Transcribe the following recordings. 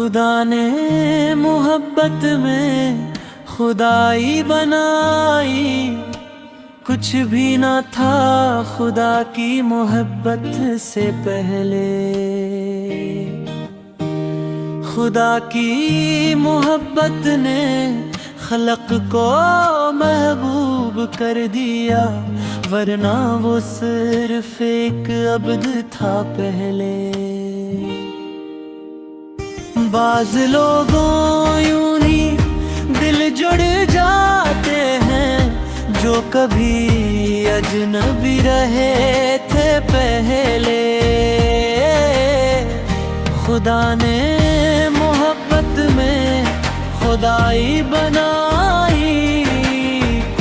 खुदा ने मोहब्बत में खुदाई बनाई, कुछ भी ना था खुदा की मोहब्बत से पहले। खुदा की मोहब्बत ने खलक को महबूब कर दिया, वरना वो सिर्फ एक अब्द था पहले। बाज लोगों यूं ही दिल जुड़ जाते हैं, जो कभी अजनबी रहे थे पहले। खुदा ने मोहब्बत में खुदाई बनाई,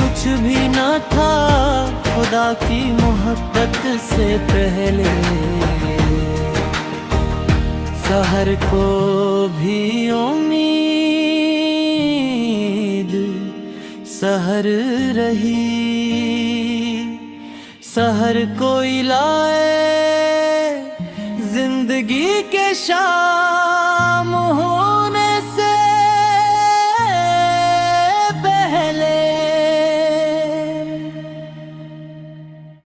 कुछ भी ना था खुदा की मोहब्बत से पहले। सहर को भी उम्मीद सहर रही, सहर कोई लाए जिंदगी के शाम